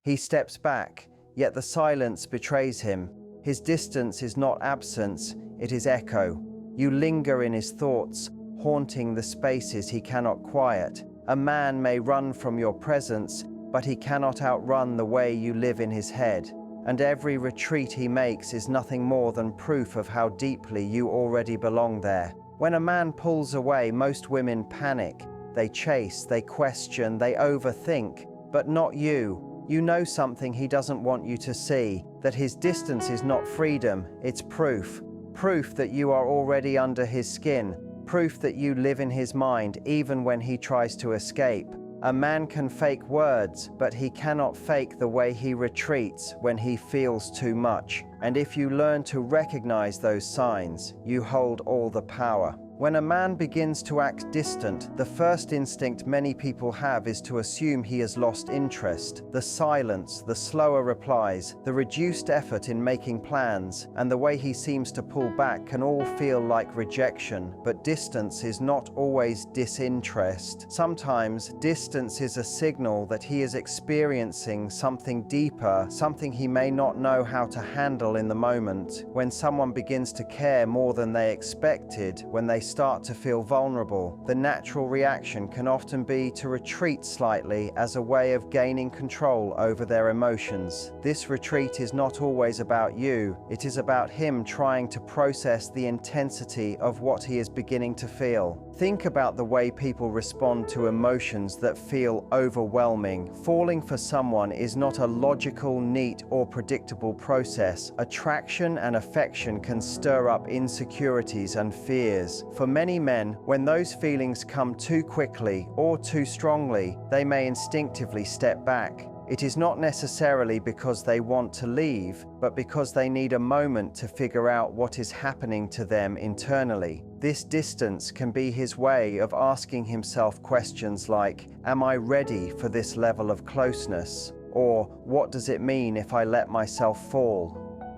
He steps back, yet the silence betrays him. His distance is not absence, it is echo. You linger in his thoughts, haunting the spaces he cannot quiet. A man may run from your presence, but he cannot outrun the way you live in his head. And every retreat he makes is nothing more than proof of how deeply you already belong there. When a man pulls away, most women panic. They chase, they question, they overthink. But not you. You know something he doesn't want you to see, that his distance is not freedom, it's proof. Proof that you are already under his skin. Proof that you live in his mind even when he tries to escape. A man can fake words, but he cannot fake the way he retreats when he feels too much. And if you learn to recognize those signs, you hold all the power. When a man begins to act distant, the first instinct many people have is to assume he has lost interest. The silence, the slower replies, the reduced effort in making plans, and the way he seems to pull back can all feel like rejection. But distance is not always disinterest. Sometimes distance is a signal that he is experiencing something deeper, something he may not know how to handle in the moment. When someone begins to care more than they expected, when they start to feel vulnerable, the natural reaction can often be to retreat slightly as a way of gaining control over their emotions. This retreat is not always about you, it is about him trying to process the intensity of what he is beginning to feel. Think about the way people respond to emotions that feel overwhelming. Falling for someone is not a logical, neat, or predictable process. Attraction and affection can stir up insecurities and fears. For many men, when those feelings come too quickly or too strongly, they may instinctively step back. It is not necessarily because they want to leave, but because they need a moment to figure out what is happening to them internally. This distance can be his way of asking himself questions like, "Am I ready for this level of closeness?" Or, "What does it mean if I let myself fall?"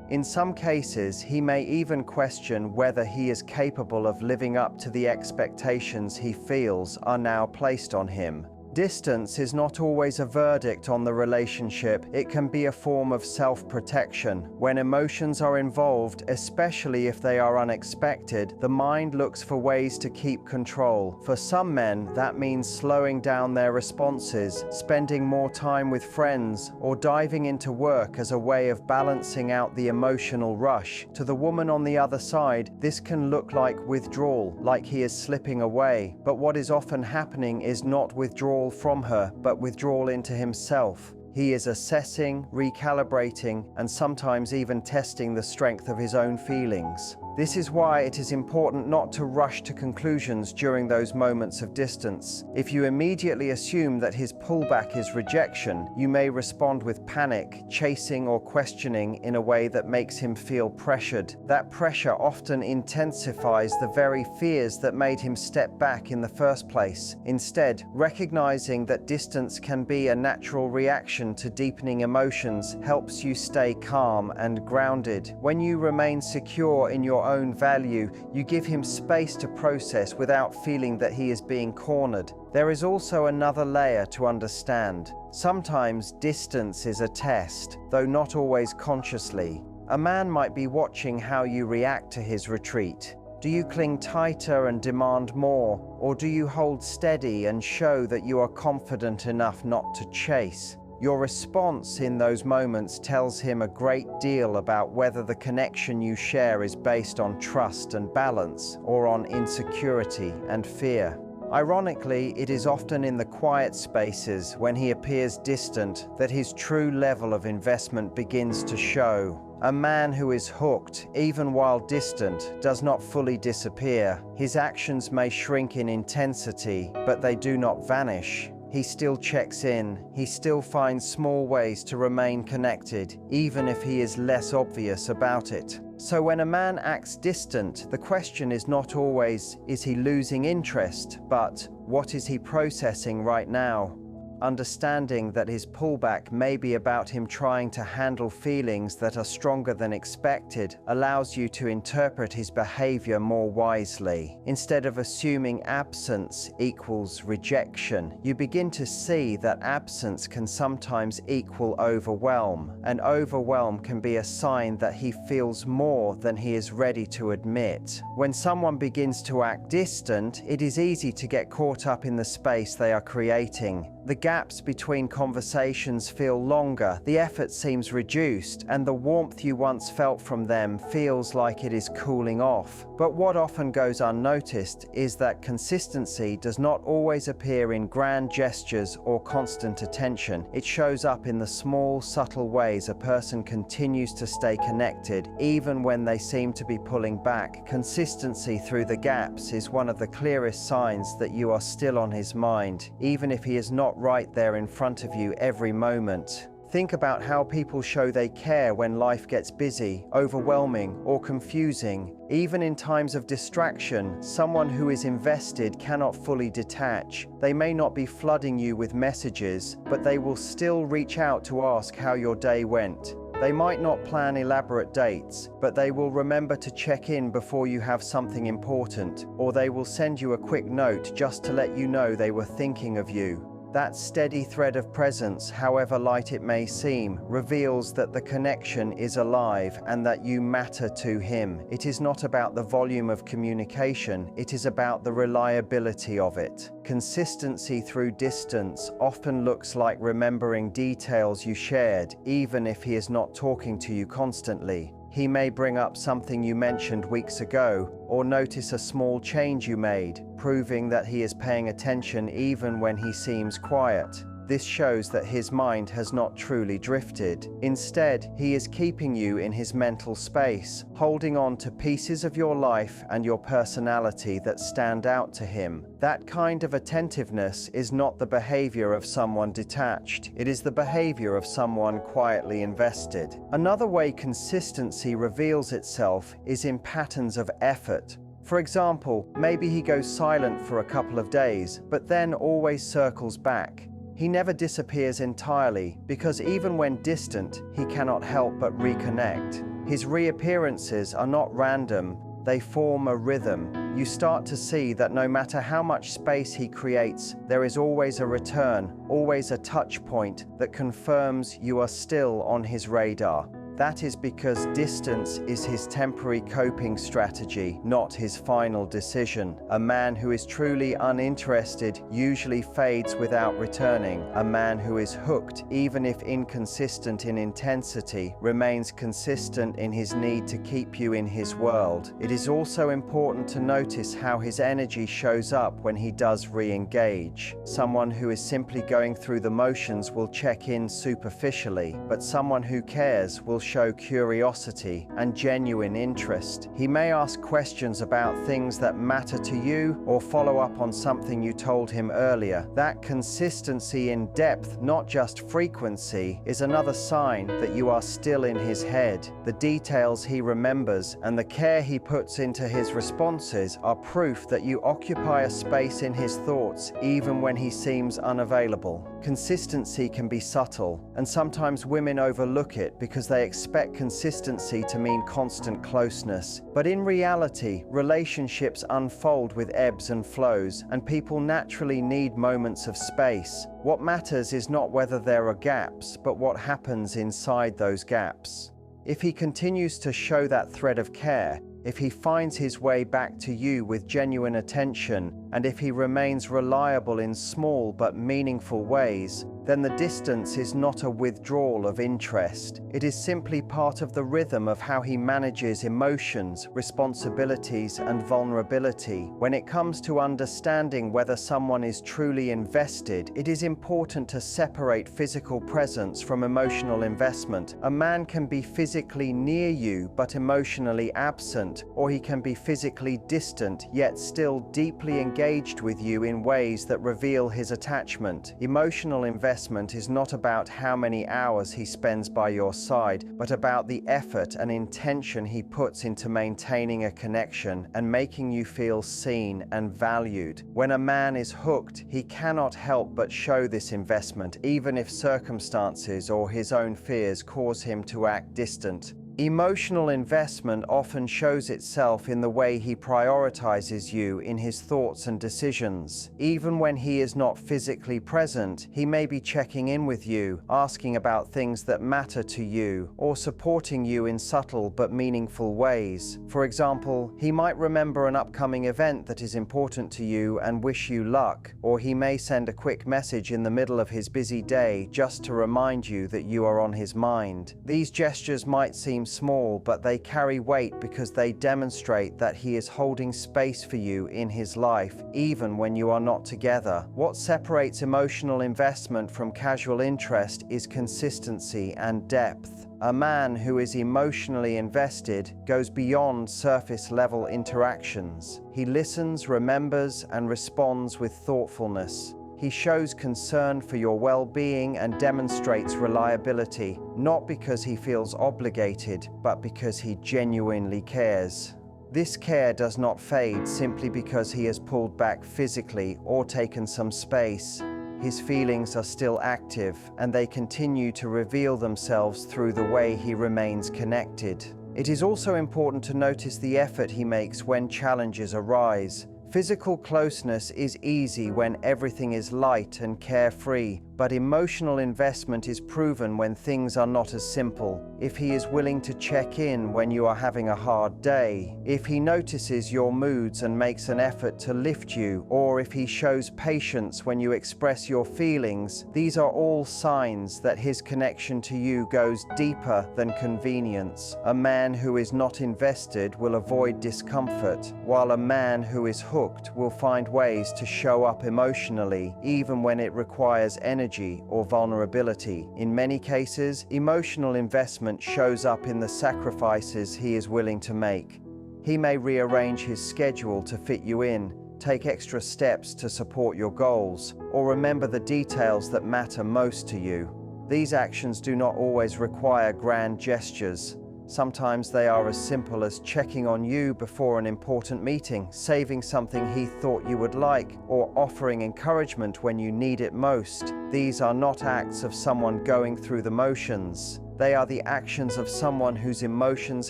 In some cases, he may even question whether he is capable of living up to the expectations he feels are now placed on him. Distance is not always a verdict on the relationship. It can be a form of self-protection. When emotions are involved, especially if they are unexpected, the mind looks for ways to keep control. For some men, that means slowing down their responses, spending more time with friends, or diving into work as a way of balancing out the emotional rush. To the woman on the other side, this can look like withdrawal, like he is slipping away. But what is often happening is not withdrawal from her, but withdrawal into himself. He is assessing, recalibrating, and sometimes even testing the strength of his own feelings. This is why it is important not to rush to conclusions during those moments of distance. If you immediately assume that his pullback is rejection, you may respond with panic, chasing, or questioning in a way that makes him feel pressured. That pressure often intensifies the very fears that made him step back in the first place. Instead, recognizing that distance can be a natural reaction to deepening emotions helps you stay calm and grounded. When you remain secure in your own value, you give him space to process without feeling that he is being cornered. There is also another layer to understand. Sometimes distance is a test, though not always consciously. A man might be watching how you react to his retreat. Do you cling tighter and demand more, or do you hold steady and show that you are confident enough not to chase? Your response in those moments tells him a great deal about whether the connection you share is based on trust and balance, or on insecurity and fear. Ironically, it is often in the quiet spaces, when he appears distant, that his true level of investment begins to show. A man who is hooked, even while distant, does not fully disappear. His actions may shrink in intensity, but they do not vanish. He still checks in. He still finds small ways to remain connected, even if he is less obvious about it. So when a man acts distant, the question is not always, is he losing interest, but what is he processing right now? Understanding that his pullback may be about him trying to handle feelings that are stronger than expected allows you to interpret his behavior more wisely. Instead of assuming absence equals rejection, you begin to see that absence can sometimes equal overwhelm, and overwhelm can be a sign that he feels more than he is ready to admit. When someone begins to act distant, it is easy to get caught up in the space they are creating. The gaps between conversations feel longer, the effort seems reduced, and the warmth you once felt from them feels like it is cooling off. But what often goes unnoticed is that consistency does not always appear in grand gestures or constant attention. It shows up in the small, subtle ways a person continues to stay connected, even when they seem to be pulling back. Consistency through the gaps is one of the clearest signs that you are still on his mind, even if he is not right there in front of you every moment. Think about how people show they care when life gets busy, overwhelming, or confusing. Even in times of distraction, someone who is invested cannot fully detach. They may not be flooding you with messages, but they will still reach out to ask how your day went. They might not plan elaborate dates, but they will remember to check in before you have something important, or they will send you a quick note just to let you know they were thinking of you. That steady thread of presence, however light it may seem, reveals that the connection is alive and that you matter to him. It is not about the volume of communication, it is about the reliability of it. Consistency through distance often looks like remembering details you shared, even if he is not talking to you constantly. He may bring up something you mentioned weeks ago, or notice a small change you made, proving that he is paying attention even when he seems quiet. This shows that his mind has not truly drifted. Instead, he is keeping you in his mental space, holding on to pieces of your life and your personality that stand out to him. That kind of attentiveness is not the behavior of someone detached. It is the behavior of someone quietly invested. Another way consistency reveals itself is in patterns of effort. For example, maybe he goes silent for a couple of days, but then always circles back. He never disappears entirely, because even when distant, he cannot help but reconnect. His reappearances are not random, they form a rhythm. You start to see that no matter how much space he creates, there is always a return, always a touch point that confirms you are still on his radar. That is because distance is his temporary coping strategy, not his final decision. A man who is truly uninterested usually fades without returning. A man who is hooked, even if inconsistent in intensity, remains consistent in his need to keep you in his world. It is also important to notice how his energy shows up when he does re-engage. Someone who is simply going through the motions will check in superficially, but someone who cares will show curiosity and genuine interest. He may ask questions about things that matter to you or follow up on something you told him earlier. That consistency in depth, not just frequency, is another sign that you are still in his head. The details he remembers and the care he puts into his responses are proof that you occupy a space in his thoughts even when he seems unavailable. Consistency can be subtle, and sometimes women overlook it because they expect consistency to mean constant closeness. But in reality, relationships unfold with ebbs and flows, and people naturally need moments of space. What matters is not whether there are gaps, but what happens inside those gaps. If he continues to show that thread of care, if he finds his way back to you with genuine attention, and if he remains reliable in small but meaningful ways, then the distance is not a withdrawal of interest. It is simply part of the rhythm of how he manages emotions, responsibilities, and vulnerability. When it comes to understanding whether someone is truly invested, it is important to separate physical presence from emotional investment. A man can be physically near you but emotionally absent, or he can be physically distant yet still deeply engaged engaged with you in ways that reveal his attachment. Emotional investment is not about how many hours he spends by your side, but about the effort and intention he puts into maintaining a connection and making you feel seen and valued. When a man is hooked, he cannot help but show this investment, even if circumstances or his own fears cause him to act distant. Emotional investment often shows itself in the way he prioritizes you in his thoughts and decisions. Even when he is not physically present, he may be checking in with you, asking about things that matter to you, or supporting you in subtle but meaningful ways. For example, he might remember an upcoming event that is important to you and wish you luck, or he may send a quick message in the middle of his busy day just to remind you that you are on his mind. These gestures might seem small, but they carry weight because they demonstrate that he is holding space for you in his life, even when you are not together. What separates emotional investment from casual interest is consistency and depth. A man who is emotionally invested goes beyond surface-level interactions. He listens, remembers, and responds with thoughtfulness. He shows concern for your well-being and demonstrates reliability, not because he feels obligated, but because he genuinely cares. This care does not fade simply because he has pulled back physically or taken some space. His feelings are still active, and they continue to reveal themselves through the way he remains connected. It is also important to notice the effort he makes when challenges arise. Physical closeness is easy when everything is light and carefree, but emotional investment is proven when things are not as simple. If he is willing to check in when you are having a hard day, if he notices your moods and makes an effort to lift you, or if he shows patience when you express your feelings, these are all signs that his connection to you goes deeper than convenience. A man who is not invested will avoid discomfort, while a man who is hooked will find ways to show up emotionally, even when it requires energy or vulnerability. In many cases, emotional investment shows up in the sacrifices he is willing to make. He may rearrange his schedule to fit you in, take extra steps to support your goals, or remember the details that matter most to you. These actions do not always require grand gestures. Sometimes they are as simple as checking on you before an important meeting, saving something he thought you would like, or offering encouragement when you need it most. These are not acts of someone going through the motions. They are the actions of someone whose emotions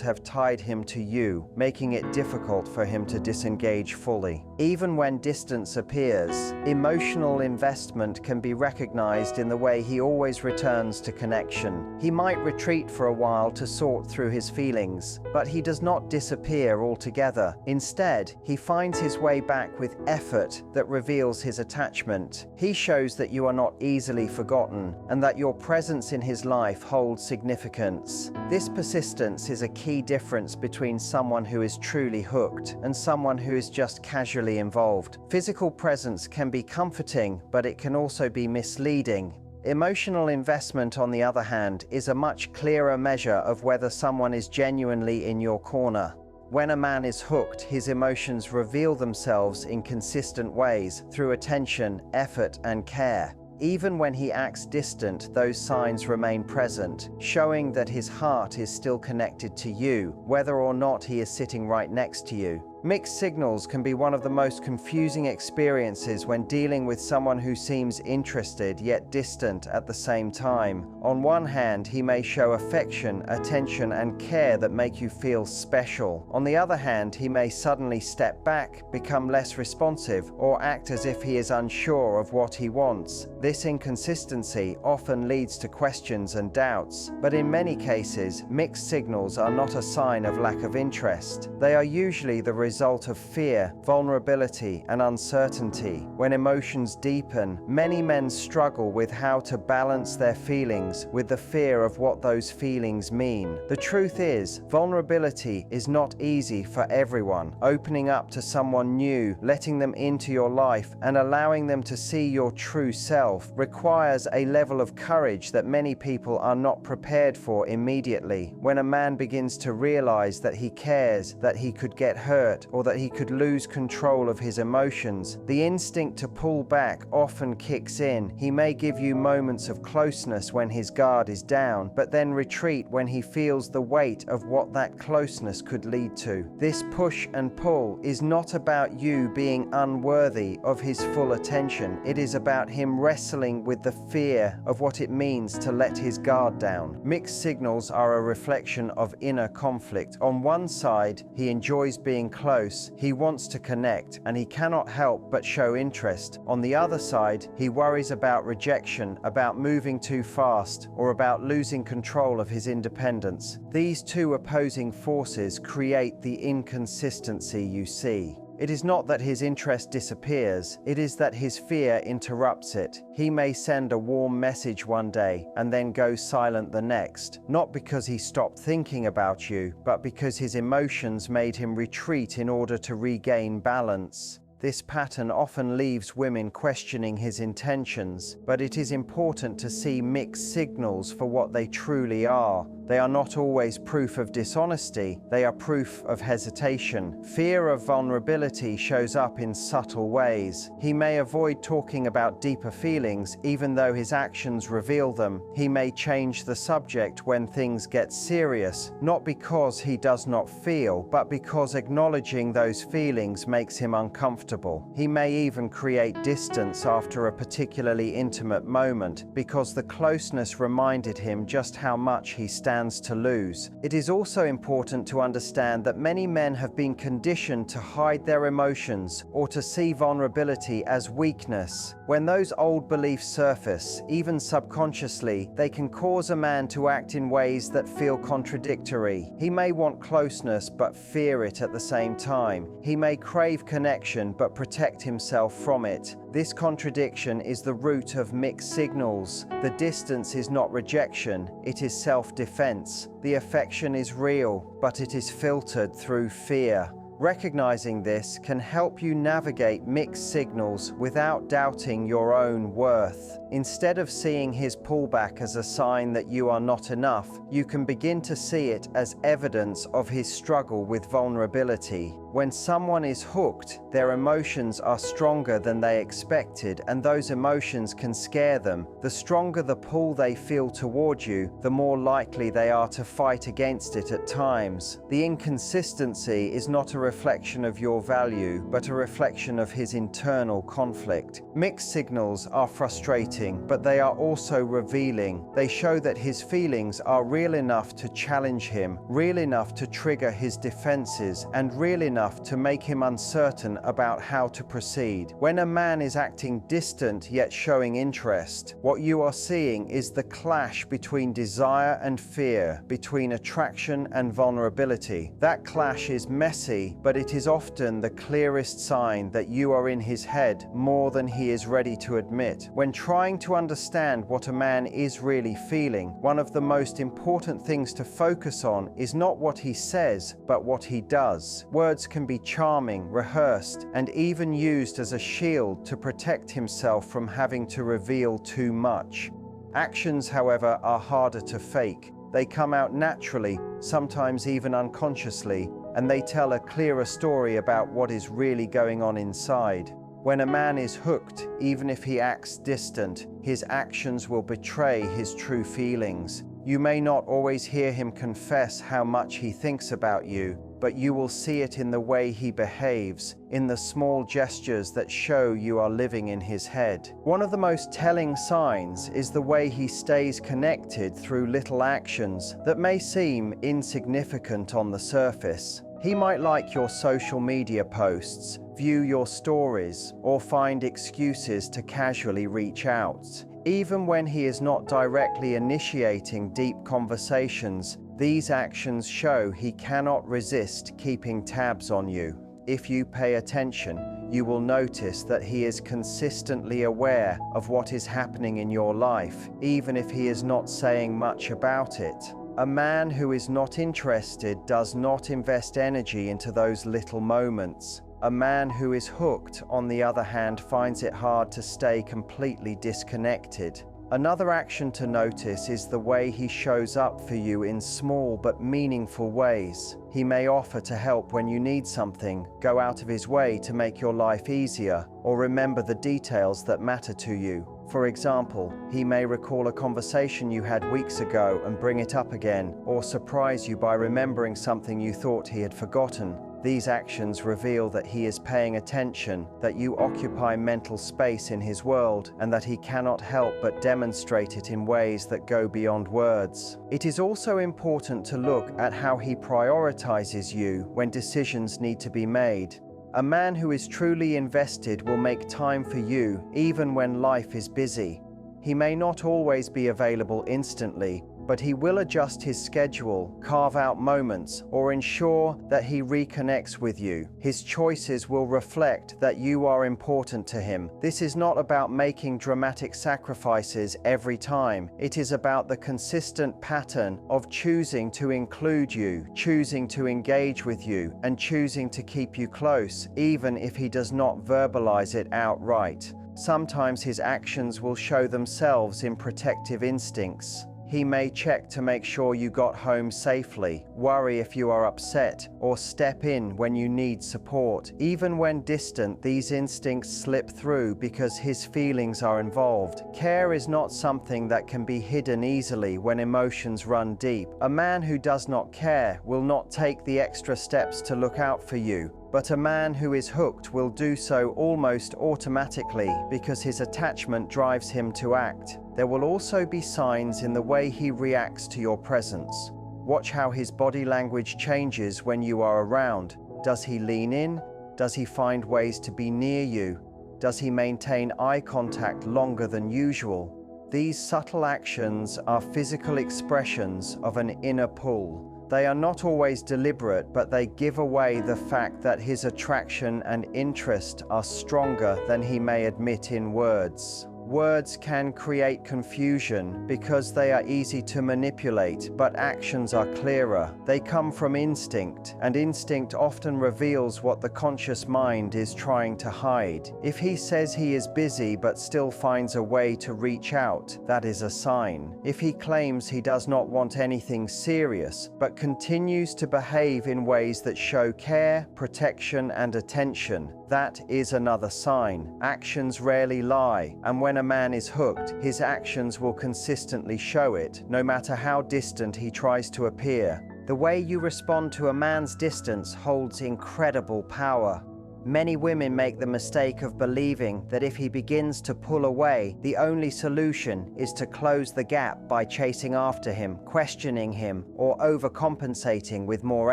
have tied him to you, making it difficult for him to disengage fully. Even when distance appears, emotional investment can be recognized in the way he always returns to connection. He might retreat for a while to sort through his feelings, but he does not disappear altogether. Instead, he finds his way back with effort that reveals his attachment. He shows that you are not easily forgotten, and that your presence in his life holds significance. This persistence is a key difference between someone who is truly hooked and someone who is just casually involved. Physical presence can be comforting, but it can also be misleading. Emotional investment, on the other hand, is a much clearer measure of whether someone is genuinely in your corner. When a man is hooked, his emotions reveal themselves in consistent ways through attention, effort, and care. Even when he acts distant, those signs remain present, showing that his heart is still connected to you, whether or not he is sitting right next to you. Mixed signals can be one of the most confusing experiences when dealing with someone who seems interested yet distant at the same time. On one hand, he may show affection, attention, and care that make you feel special. On the other hand, he may suddenly step back, become less responsive, or act as if he is unsure of what he wants. This inconsistency often leads to questions and doubts, but in many cases, mixed signals are not a sign of lack of interest. They are usually the result of fear, vulnerability, and uncertainty. When emotions deepen, many men struggle with how to balance their feelings with the fear of what those feelings mean. The truth is, vulnerability is not easy for everyone. Opening up to someone new, letting them into your life, and allowing them to see your true self requires a level of courage that many people are not prepared for immediately. When a man begins to realize that he cares, that he could get hurt, hurt or that he could lose control of his emotions, the instinct to pull back often kicks in. He may give you moments of closeness when his guard is down, but then retreat when he feels the weight of what that closeness could lead to. This push and pull is not about you being unworthy of his full attention. It is about him wrestling with the fear of what it means to let his guard down. Mixed signals are a reflection of inner conflict. On one side, he enjoys being close, he wants to connect, and he cannot help but show interest. On the other side, he worries about rejection, about moving too fast, or about losing control of his independence. These two opposing forces create the inconsistency you see. It is not that his interest disappears, it is that his fear interrupts it. He may send a warm message one day and then go silent the next, not because he stopped thinking about you, but because his emotions made him retreat in order to regain balance. This pattern often leaves women questioning his intentions, but it is important to see mixed signals for what they truly are. They are not always proof of dishonesty, they are proof of hesitation. Fear of vulnerability shows up in subtle ways. He may avoid talking about deeper feelings, even though his actions reveal them. He may change the subject when things get serious, not because he does not feel, but because acknowledging those feelings makes him uncomfortable. He may even create distance after a particularly intimate moment, because the closeness reminded him just how much he stands to lose. It is also important to understand that many men have been conditioned to hide their emotions or to see vulnerability as weakness. When those old beliefs surface, even subconsciously, they can cause a man to act in ways that feel contradictory. He may want closeness but fear it at the same time. He may crave connection but protect himself from it. This contradiction is the root of mixed signals. The distance is not rejection, it is self-defense. The affection is real, but it is filtered through fear. Recognizing this can help you navigate mixed signals without doubting your own worth. Instead of seeing his pullback as a sign that you are not enough, you can begin to see it as evidence of his struggle with vulnerability. When someone is hooked, their emotions are stronger than they expected, and those emotions can scare them. The stronger the pull they feel toward you, the more likely they are to fight against it at times. The inconsistency is not a reflection of your value, but a reflection of his internal conflict. Mixed signals are frustrating, but they are also revealing. They show that his feelings are real enough to challenge him, real enough to trigger his defenses, and real enough to make him uncertain about how to proceed. When a man is acting distant yet showing interest, what you are seeing is the clash between desire and fear, between attraction and vulnerability. That clash is messy, but it is often the clearest sign that you are in his head more than he is ready to admit. When trying to understand what a man is really feeling, one of the most important things to focus on is not what he says, but what he does. Words can be charming, rehearsed, and even used as a shield to protect himself from having to reveal too much. Actions, however, are harder to fake. They come out naturally, sometimes even unconsciously, and they tell a clearer story about what is really going on inside. When a man is hooked, even if he acts distant, his actions will betray his true feelings. You may not always hear him confess how much he thinks about you, but you will see it in the way he behaves, in the small gestures that show you are living in his head. One of the most telling signs is the way he stays connected through little actions that may seem insignificant on the surface. He might like your social media posts, view your stories, or find excuses to casually reach out. Even when he is not directly initiating deep conversations, these actions show he cannot resist keeping tabs on you. If you pay attention, you will notice that he is consistently aware of what is happening in your life, even if he is not saying much about it. A man who is not interested does not invest energy into those little moments. A man who is hooked, on the other hand, finds it hard to stay completely disconnected. Another action to notice is the way he shows up for you in small but meaningful ways. He may offer to help when you need something, go out of his way to make your life easier, or remember the details that matter to you. For example, he may recall a conversation you had weeks ago and bring it up again, or surprise you by remembering something you thought he had forgotten. These actions reveal that he is paying attention, that you occupy mental space in his world, and that he cannot help but demonstrate it in ways that go beyond words. It is also important to look at how he prioritizes you when decisions need to be made. A man who is truly invested will make time for you even when life is busy. He may not always be available instantly, but he will adjust his schedule, carve out moments, or ensure that he reconnects with you. His choices will reflect that you are important to him. This is not about making dramatic sacrifices every time. It is about the consistent pattern of choosing to include you, choosing to engage with you, and choosing to keep you close, even if he does not verbalize it outright. Sometimes his actions will show themselves in protective instincts. He may check to make sure you got home safely, worry if you are upset, or step in when you need support. Even when distant, these instincts slip through because his feelings are involved. Care is not something that can be hidden easily when emotions run deep. A man who does not care will not take the extra steps to look out for you. But a man who is hooked will do so almost automatically because his attachment drives him to act. There will also be signs in the way he reacts to your presence. Watch how his body language changes when you are around. Does he lean in? Does he find ways to be near you? Does he maintain eye contact longer than usual? These subtle actions are physical expressions of an inner pull. They are not always deliberate, but they give away the fact that his attraction and interest are stronger than he may admit in words. Words can create confusion because they are easy to manipulate, but actions are clearer. They come from instinct, and instinct often reveals what the conscious mind is trying to hide. If he says he is busy but still finds a way to reach out, that is a sign. If he claims he does not want anything serious, but continues to behave in ways that show care, protection, and attention, that is another sign. Actions rarely lie, and when a man is hooked, his actions will consistently show it, no matter how distant he tries to appear. The way you respond to a man's distance holds incredible power. Many women make the mistake of believing that if he begins to pull away, the only solution is to close the gap by chasing after him, questioning him, or overcompensating with more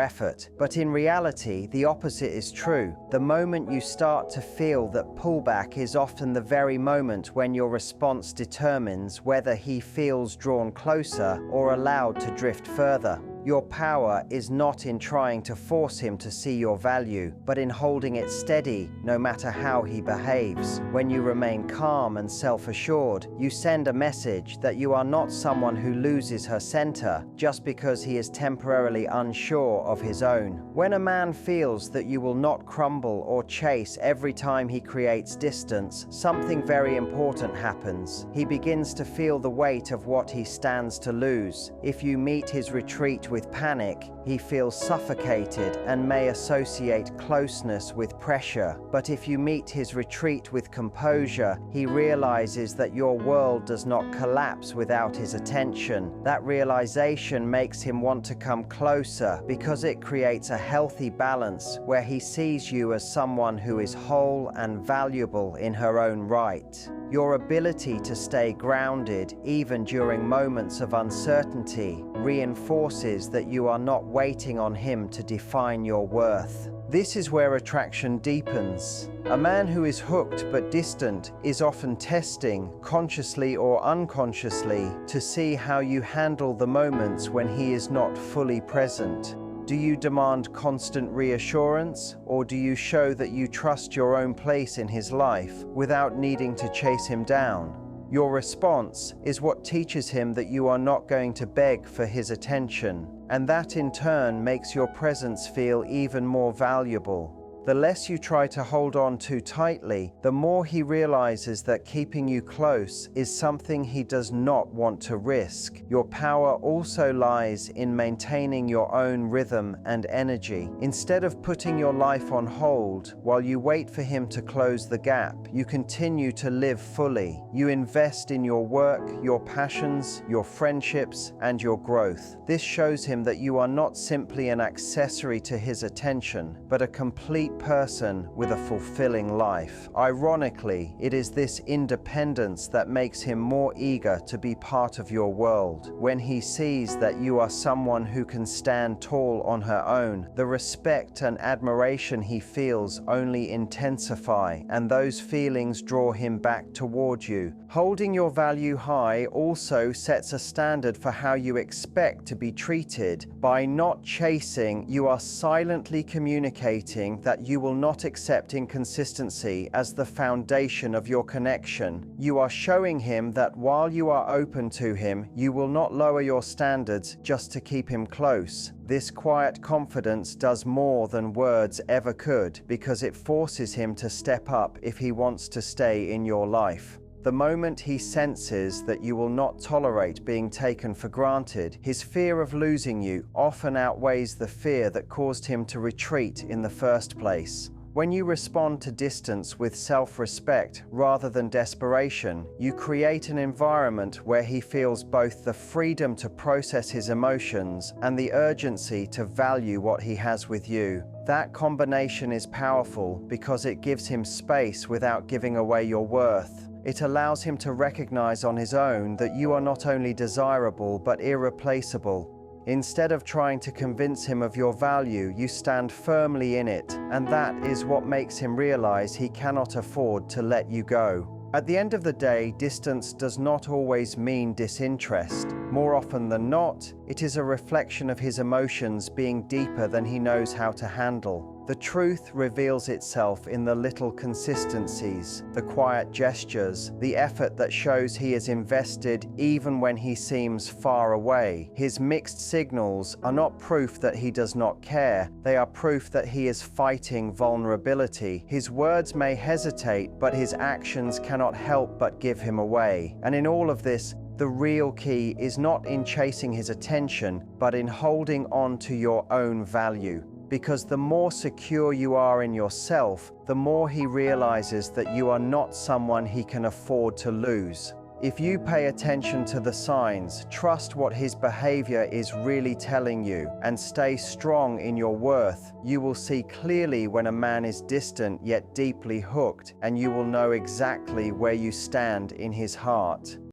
effort. But in reality, the opposite is true. The moment you start to feel that pullback is often the very moment when your response determines whether he feels drawn closer or allowed to drift further. Your power is not in trying to force him to see your value, but in holding it steady no matter how he behaves. When you remain calm and self-assured, you send a message that you are not someone who loses her center just because he is temporarily unsure of his own. When a man feels that you will not crumble or chase every time he creates distance, something very important happens. He begins to feel the weight of what he stands to lose. If you meet his retreat with panic, he feels suffocated and may associate closeness with pressure. But if you meet his retreat with composure, he realizes that your world does not collapse without his attention. That realization makes him want to come closer because it creates a healthy balance where he sees you as someone who is whole and valuable in her own right. Your ability to stay grounded, even during moments of uncertainty, reinforces that you are not waiting on him to define your worth. This is where attraction deepens. A man who is hooked but distant is often testing, consciously or unconsciously, to see how you handle the moments when he is not fully present. Do you demand constant reassurance, or do you show that you trust your own place in his life without needing to chase him down? Your response is what teaches him that you are not going to beg for his attention, and that in turn makes your presence feel even more valuable. The less you try to hold on too tightly, the more he realizes that keeping you close is something he does not want to risk. Your power also lies in maintaining your own rhythm and energy. Instead of putting your life on hold while you wait for him to close the gap, you continue to live fully. You invest in your work, your passions, your friendships, and your growth. This shows him that you are not simply an accessory to his attention, but a complete person with a fulfilling life. Ironically, it is this independence that makes him more eager to be part of your world. When he sees that you are someone who can stand tall on her own, the respect and admiration he feels only intensify, and those feelings draw him back toward you. Holding your value high also sets a standard for how you expect to be treated. By not chasing, you are silently communicating that you will not accept inconsistency as the foundation of your connection. You are showing him that while you are open to him, you will not lower your standards just to keep him close. This quiet confidence does more than words ever could, because it forces him to step up if he wants to stay in your life. The moment he senses that you will not tolerate being taken for granted, his fear of losing you often outweighs the fear that caused him to retreat in the first place. When you respond to distance with self-respect rather than desperation, you create an environment where he feels both the freedom to process his emotions and the urgency to value what he has with you. That combination is powerful because it gives him space without giving away your worth. It allows him to recognize on his own that you are not only desirable but irreplaceable. Instead of trying to convince him of your value, you stand firmly in it, and that is what makes him realize he cannot afford to let you go. At the end of the day, distance does not always mean disinterest. More often than not, it is a reflection of his emotions being deeper than he knows how to handle. The truth reveals itself in the little consistencies, the quiet gestures, the effort that shows he is invested even when he seems far away. His mixed signals are not proof that he does not care, they are proof that he is fighting vulnerability. His words may hesitate, but his actions cannot help but give him away. And in all of this, the real key is not in chasing his attention, but in holding on to your own value. Because the more secure you are in yourself, the more he realizes that you are not someone he can afford to lose. If you pay attention to the signs, trust what his behavior is really telling you, and stay strong in your worth, you will see clearly when a man is distant yet deeply hooked, and you will know exactly where you stand in his heart.